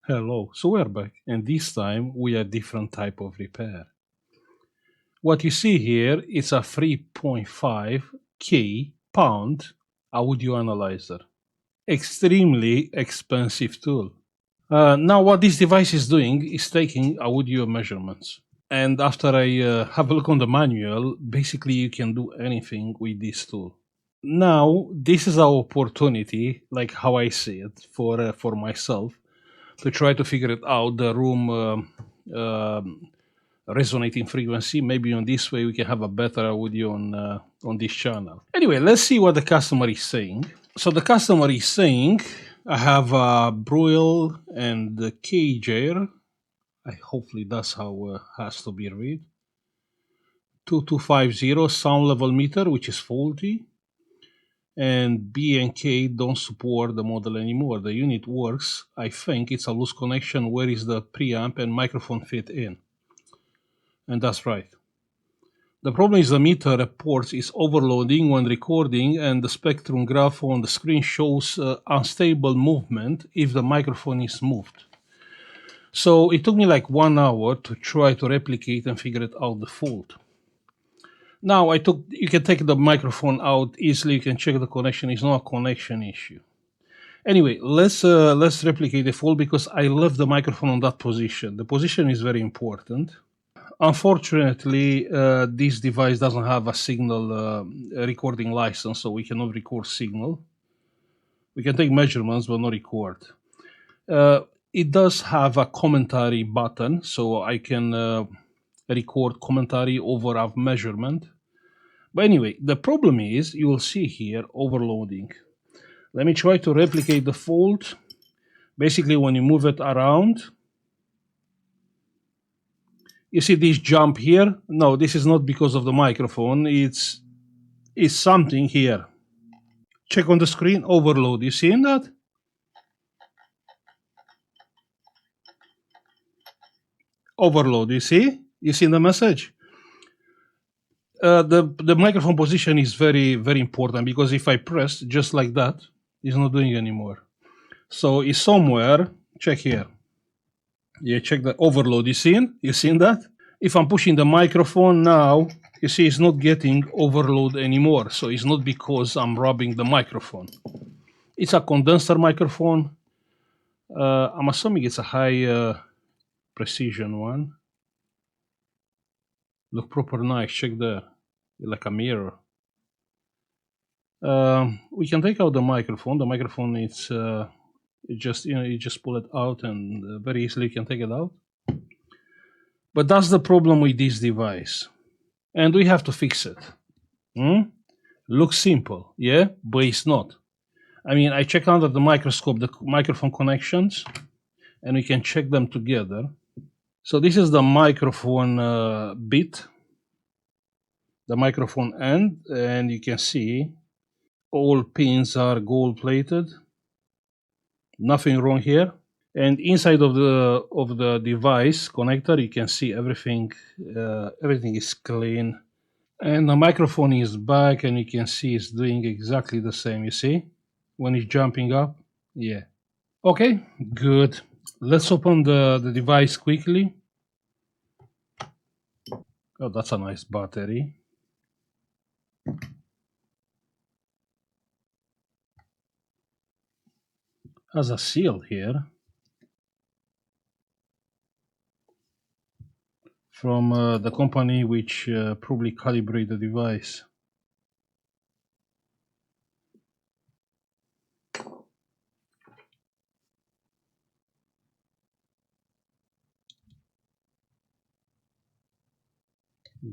Hello, so we're back, and this time we are different type of repair. What you see here is a 3.5K pound audio analyzer. Extremely expensive tool. Now what this device is doing is taking audio measurements. And after I have a look on the manual, basically you can do anything with this tool. Now, this is our opportunity, like how I see it, for myself, to try to figure it out, the room resonating frequency. Maybe on this way we can have a better audio on this channel. Anyway, let's see what the customer is saying. So the customer is saying, I have Bruel and Kjaer. Hopefully that's how has to be read. 2250 sound level meter, which is faulty. And B and K don't support the model anymore. The unit works. I think it's a loose connection. Where is the preamp and microphone fit in? And that's right. The problem is the meter reports is overloading when recording, and the spectrum graph on the screen shows unstable movement if the microphone is moved. So it took me like 1 hour to try to replicate and figure it out the fault. Now you can take the microphone out easily. You can check the connection. It's not a connection issue. Anyway, let's replicate the fault because I left the microphone on that position. The position is very important. Unfortunately, this device doesn't have a signal recording license, so we cannot record signal. We can take measurements, but not record. It does have a commentary button, so I can record commentary over a measurement. But anyway, the problem is, you will see here, overloading. Let me try to replicate the fault. Basically, when you move it around, you see this jump here? No, this is not because of the microphone. It's something here. Check on the screen, overload. You seeing that? Overload, you see? You see the message? The microphone position is very, very important because if I press just like that, it's not doing anymore. So it's somewhere, check here. Yeah, check the overload, you seen? You seen that? If I'm pushing the microphone now, you see it's not getting overload anymore. So it's not because I'm rubbing the microphone. It's a condenser microphone. I'm assuming it's a high precision one. Look proper nice, check there, like a mirror. We can take out the microphone. The microphone is you just pull it out and very easily you can take it out. But that's the problem with this device, and we have to fix it. Looks simple, yeah, but it's not. I mean, I check under the microscope the microphone connections, and we can check them together. So this is the microphone bit, the microphone end, and you can see all pins are gold plated. Nothing wrong here. And inside of the device connector, you can see everything. Everything is clean. And the microphone is back, and you can see it's doing exactly the same. You see, when it's jumping up, yeah. Okay, good. Let's open the device quickly. Oh, that's a nice battery. Has a seal here from the company which probably calibrate the device.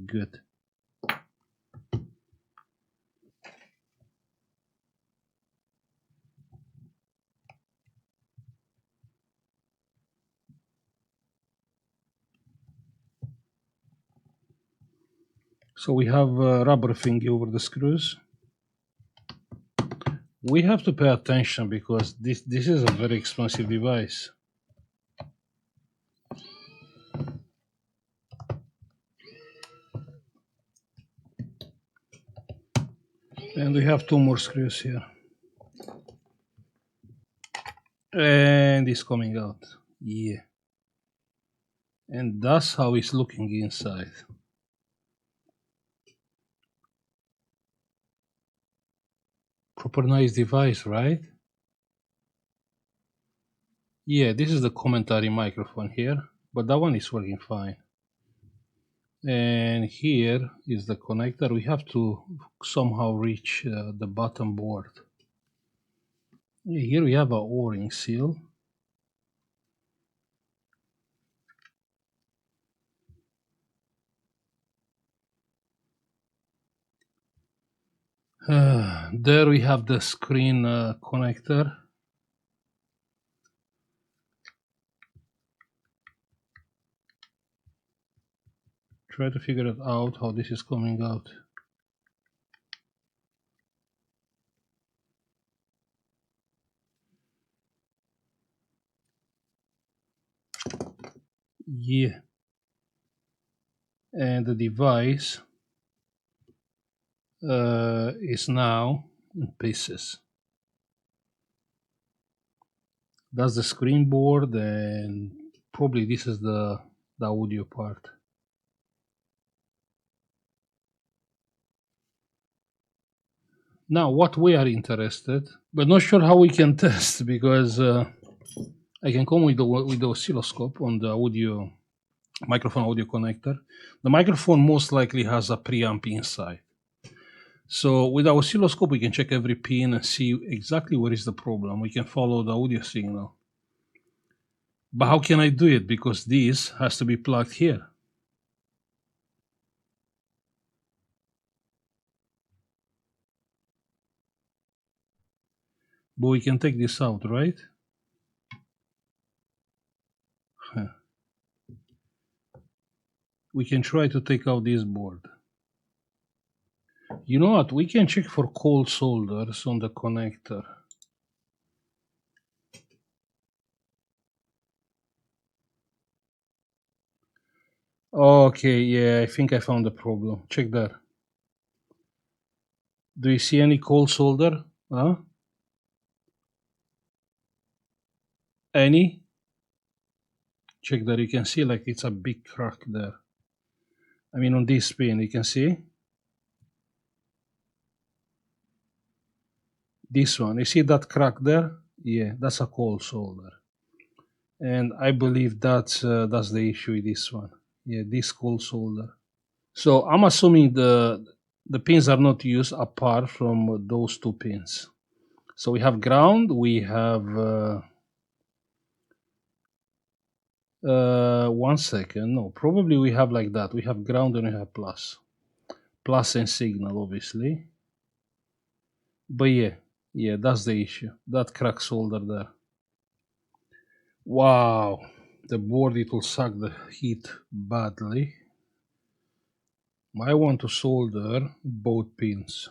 Good. So we have a rubber thingy over the screws. We have to pay attention because this is a very expensive device. And we have 2 more screws here. And it's coming out. Yeah. And that's how it's looking inside. Proper nice device, right? Yeah, this is the commentary microphone here, but that one is working fine. And here is the connector. We have to somehow reach the bottom board. Yeah, here we have a O-ring seal. There we have the screen connector. Try to figure it out how this is coming out. Yeah. And the device is now in pieces. That's the screen board, and probably this is the audio part. Now, what we are interested, but not sure how we can test, because I can come with the oscilloscope on the audio microphone audio connector. The microphone most likely has a preamp inside. So with our oscilloscope, we can check every pin and see exactly where is the problem. We can follow the audio signal. But how can I do it? Because this has to be plugged here. But we can take this out, right? We can try to take out this board. You know what? We can check for cold solders on the connector. Okay, yeah, I think I found the problem. Check that. Do you see any cold solder? Huh? Any? Check that. You can see like it's a big crack there. I mean, on this pin, you can see this one. You see that crack there? Yeah, that's a cold solder. And I believe that's the issue with this one. Yeah, this cold solder. So I'm assuming the pins are not used apart from those two pins. So we have ground, we have 1 second. No, probably we have like that. We have ground and we have plus. Plus and signal, obviously. But yeah, that's the issue. That crack solder there. Wow, the board, it will suck the heat badly. I want to solder both pins.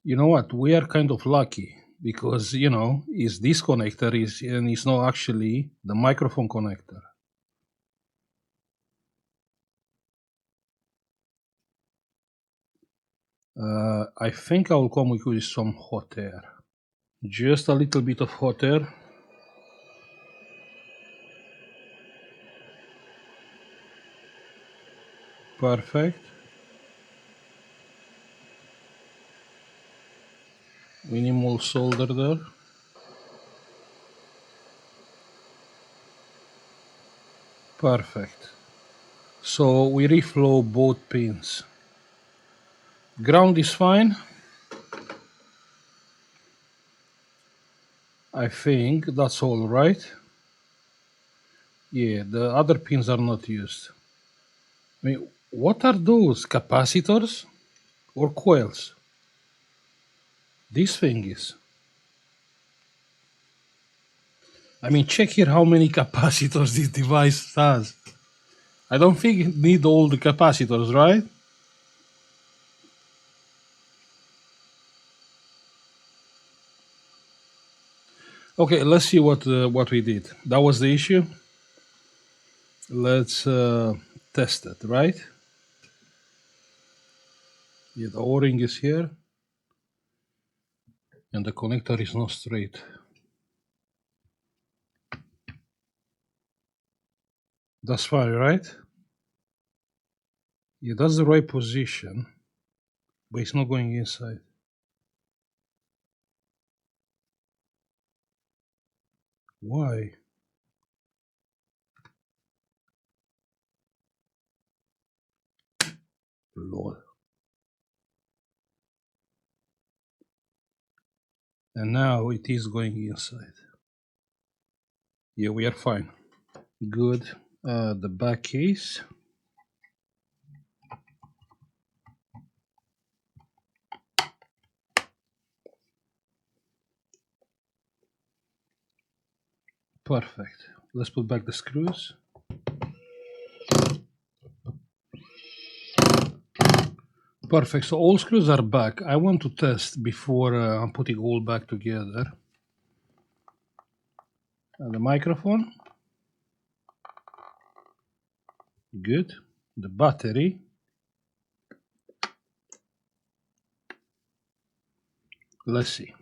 You know what? We are kind of lucky because, is this connector and it's not actually the microphone connector. I think I will come with some hot air. Just a little bit of hot air. Perfect. Minimal solder there. Perfect. So we reflow both pins. Ground is fine. I think that's all right. Yeah, the other pins are not used. I mean, what are those? Capacitors or coils? This thing is. I mean, check here how many capacitors this device has. I don't think it need all the capacitors, right? Okay, let's see what we did. That was the issue. Let's test it, right? Yeah, the O-ring is here, and the connector is not straight. That's fine, right? Yeah, that's the right position, but it's not going inside. Why? Lord. And now it is going inside. Yeah, we are fine. Good. The back case. Perfect. Let's put back the screws. Perfect. So all screws are back. I want to test before I'm putting all back together. The microphone. Good. The battery. Let's see.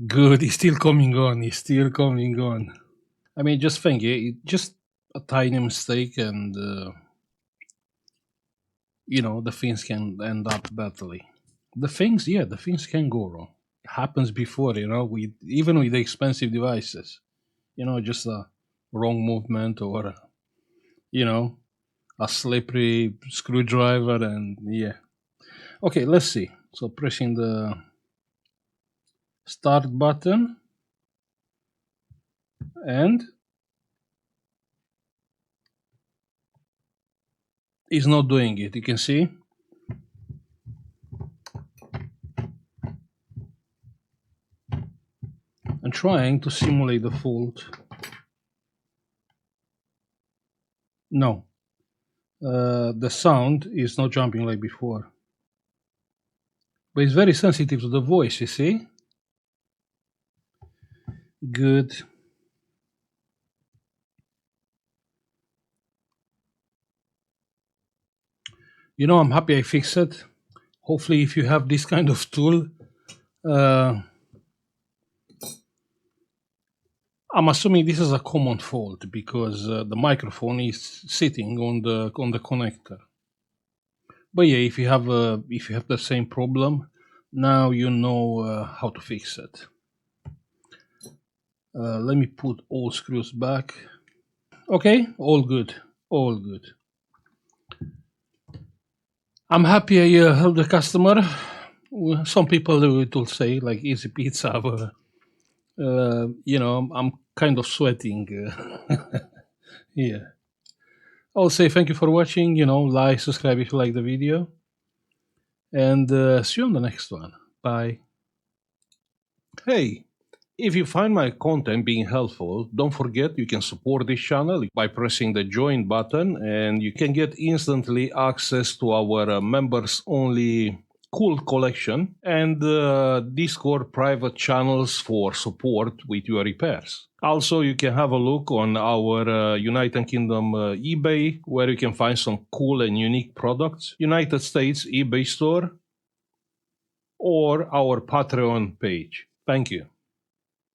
Good. It's still coming on. It's still coming on. I mean, just think, just a tiny mistake, and the things can end up badly. The things can go wrong. It happens before, even with the expensive devices. Just a wrong movement, or you know, a slippery screwdriver, and yeah. Okay, let's see. So pressing the start button, and it's not doing it. You can see. I'm trying to simulate the fault. No. The sound is not jumping like before. But it's very sensitive to the voice, you see? Good. I'm happy I fixed it. Hopefully, if you have this kind of tool, I'm assuming this is a common fault because the microphone is sitting on the connector. But yeah, if you have the same problem, now you know how to fix it. Let me put all screws back. Okay, all good, all good. I'm happy I helped the customer. Some people will say like easy pizza, but I'm kind of sweating. Yeah. I'll say thank you for watching. Like, subscribe if you like the video, and see you on the next one. Bye. Hey, if you find my content being helpful, don't forget you can support this channel by pressing the join button, and you can get instantly access to our members only cool collection and Discord private channels for support with your repairs. Also, you can have a look on our United Kingdom eBay, where you can find some cool and unique products, United States eBay store, or our Patreon page. Thank you.